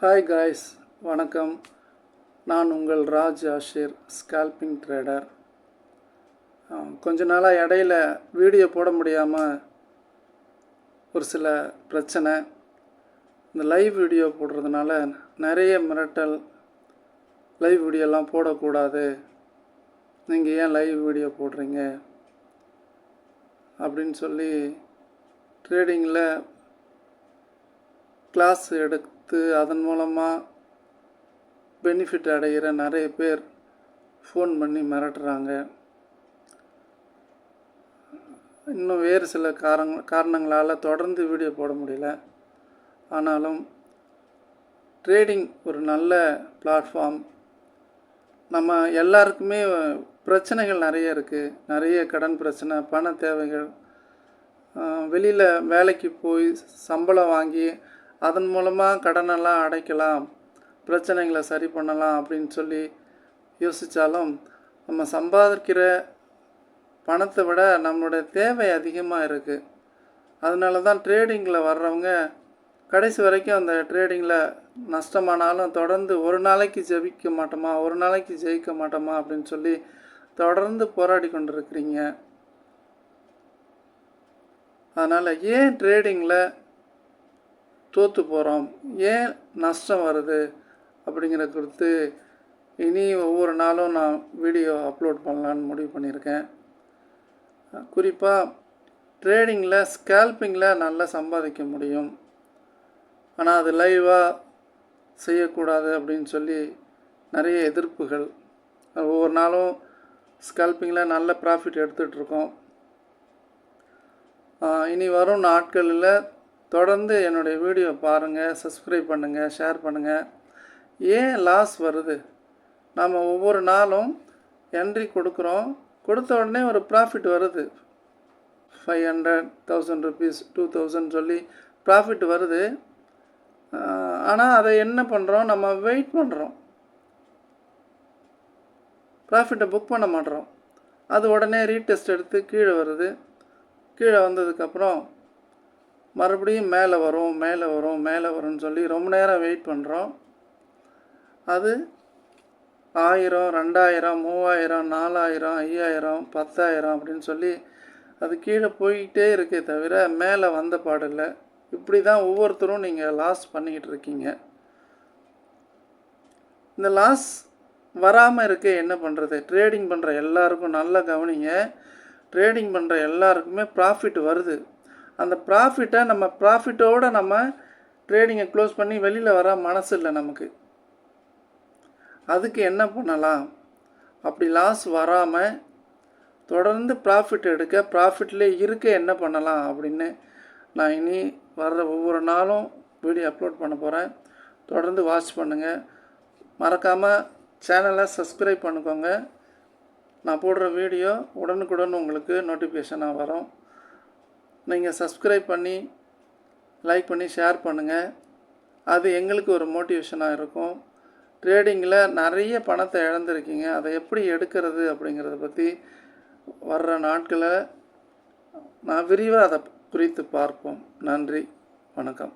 Hi guys, வணக்கம். நான் உங்கள் ராஜ் ஆஷிர், ஸ்கால்பிங் ட்ரேடர். கொஞ்ச நாளாக இடையில வீடியோ போட முடியாமல் ஒரு சில பிரச்சனை. இந்த லைவ் வீடியோ போடுறதுனால நிறைய மிரட்டல். லைவ் வீடியோலாம் போடக்கூடாது, நீங்கள் ஏன் லைவ் வீடியோ போடுறீங்க அப்படின்னு சொல்லி ட்ரேடிங்கில் கிளாஸ் எடுத்து அதன் மூலமாக பெனிஃபிட் அடைகிற நிறைய பேர் ஃபோன் பண்ணி மிரட்டுறாங்க. இன்னும் வேறு சில காரணங்களால் தொடர்ந்து வீடியோ போட முடியல. ஆனாலும் ட்ரேடிங் ஒரு நல்ல பிளாட்ஃபார்ம். நம்ம எல்லாருக்குமே பிரச்சனைகள் நிறைய இருக்குது. நிறைய கடன் பிரச்சனை, பண தேவைகள், வெளியில் வேலைக்கு போய் சம்பளம் வாங்கி அதன் மூலமாக கடனெல்லாம் அடைக்கலாம், பிரச்சனைகளை சரி பண்ணலாம் அப்படின்னு சொல்லி யோசித்தாலும் நம்ம சம்பாதிக்கிற பணத்தை விட நம்மளுடைய தேவை அதிகமாக இருக்குது. அதனால தான் ட்ரேடிங்கில் வர்றவங்க கடைசி வரைக்கும் அந்த ட்ரேடிங்கில் நஷ்டமானாலும் தொடர்ந்து ஒரு நாளைக்கு ஜெயிக்க மாட்டோமா, ஒரு நாளைக்கு ஜெயிக்க மாட்டோமா அப்படின்னு சொல்லி தொடர்ந்து போராடி கொண்டு இருக்கிறீங்க. அதனால் ஏன் ட்ரேடிங்கில் தோற்று போகிறோம், ஏன் நஷ்டம் வருது அப்படிங்கிற குறித்து இனி ஒவ்வொரு நாளும் நான் வீடியோ அப்லோட் பண்ணலான்னு முடிவு பண்ணியிருக்கேன். குறிப்பாக ட்ரேடிங்கில் ஸ்கேல்பிங்கில் நல்லா சம்பாதிக்க முடியும், ஆனால் அது லைவாக செய்யக்கூடாது அப்படின்னு சொல்லி நிறைய எதிர்ப்புகள். ஒவ்வொரு நாளும் ஸ்கேல்பிங்கில் நல்ல ப்ராஃபிட் எடுத்துகிட்ருக்கோம். இனி வரும் நாட்களில் தொடர்ந்து என்னுடைய வீடியோ பாருங்கள், சப்ஸ்கிரைப் பண்ணுங்கள், ஷேர் பண்ணுங்கள். ஏன் லாஸ் வருது? நாம் ஒவ்வொரு நாளும் என்ட்ரி கொடுக்குறோம், கொடுத்த உடனே ஒரு ப்ராஃபிட் வருது. 500, 1000 rupees, 2000 சொல்லி ப்ராஃபிட் வருது. ஆனால் அதை என்ன பண்ணுறோம், நம்ம வெயிட் பண்ணுறோம், ப்ராஃபிட்டை புக் பண்ண மாட்டோம். அது உடனே ரீடெஸ்ட் எடுத்து கீழே வருது. கீழே வந்ததுக்கப்புறம் மறுபடியும் மேலே வரும், மேலே வரும், மேலே வரும்னு சொல்லி ரொம்ப நேரம் வெயிட் பண்ணுறோம். அது 1000, 2000, 3000, 4000, 5000, 10,000 அப்படின்னு சொல்லி அது கீழே போய்கிட்டே இருக்கே தவிர மேலே வந்த பாடில்லை. இப்படி தான் ஒவ்வொருத்தரும் நீங்கள் லாஸ் பண்ணிக்கிட்டு இருக்கீங்க. இந்த லாஸ் வராமல் இருக்க என்ன பண்ணுறது? ட்ரேடிங் பண்ணுற எல்லாருக்கும் நல்லா கவனிங்க. ட்ரேடிங் பண்ணுற எல்லாருக்குமே ப்ராஃபிட் வருது. அந்த ப்ராஃபிட்டை நம்ம ட்ரேடிங்கை க்ளோஸ் பண்ணி வெளியில் வர மனசு இல்லை நமக்கு. அதுக்கு என்ன பண்ணலாம்? அப்படி லாஸ் வராமல் தொடர்ந்து ப்ராஃபிட் எடுக்க, ப்ராஃபிட்லேயே இருக்க என்ன பண்ணலாம் அப்படின்னு நான் இனி வர்ற ஒவ்வொரு நாளும் வீடியோ அப்லோட் பண்ண போகிறேன். தொடர்ந்து வாட்ச் பண்ணுங்கள். மறக்காமல் சேனலை சப்ஸ்கிரைப் பண்ணிக்கோங்க. நான் போடுற வீடியோ உடனுக்குடன் உங்களுக்கு நோட்டிஃபிகேஷனாக வரும். நீங்கள் சப்ஸ்கிரைப் பண்ணி, லைக் பண்ணி, ஷேர் பண்ணுங்கள். அது எங்களுக்கு ஒரு மோட்டிவேஷனாக இருக்கும். ட்ரேடிங்கில் நிறைய பணத்தை இழந்திருக்கீங்க, அதை எப்படி எடுக்கிறது அப்படிங்கிறத பற்றி வர்ற நாட்களில் நான் விரிவாக அதை குறித்து பார்ப்போம். நன்றி, வணக்கம்.